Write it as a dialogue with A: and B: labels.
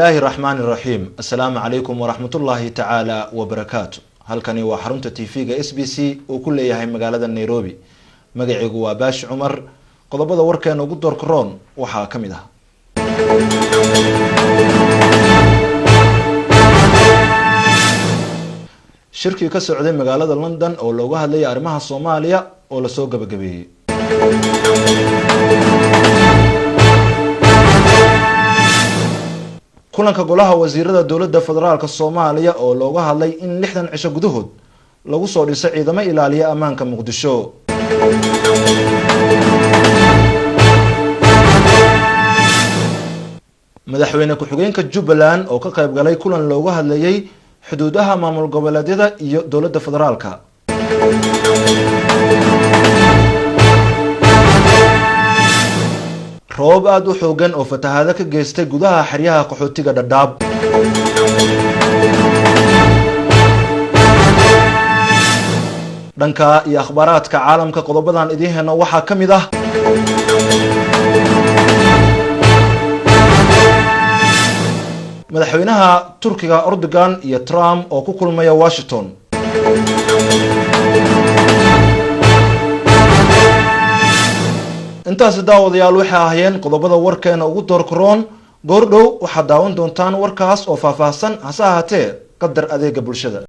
A: الله الرحمن الرحيم. السلام عليكم ورحمة الله تعالى وبركاته. halkani waa xarunta TV-ga SBC oo ku leeyahay magaalada Nairobi. Magacaygu waa Baash Cumar. Qodobada warkeena ugu door karoon waxaa kamid ah. Shirki ka socday magaalada London oo looga hadlayay arrimaha Soomaaliya oo la soo gabagabeeyay. kulanka golaha wasiirada dawladda federaalka Soomaaliya oo looga hadlay in 60 cisho gudahood lagu soo dhisay ciidamo ilaaliya ammaanka Muqdisho. madaxweyne ku-xigeenka Jubbaland oo ka qayb galay kulan looga hadlayay xuduudaha maamul goboleedyada iyo dawladda federaalka. roob aad u xoogan oo fatahaada ka geystay gudaha xeryaha qaxootiga Dadaab. dhanka iyo akhbaaraadka caalamka qodobadan idin heeno waxaa kamid ah madaxweynaha Turkiga Erdogan iyo Trump oo ku kulmaya Washington. intaas daawadayaal waxa ahayeen qodobada warkeena ugu door karoon. goordhow waxaad daawan doontaan warkaas oo faahfaahsan hase ahaatee qadar adeega bulshada.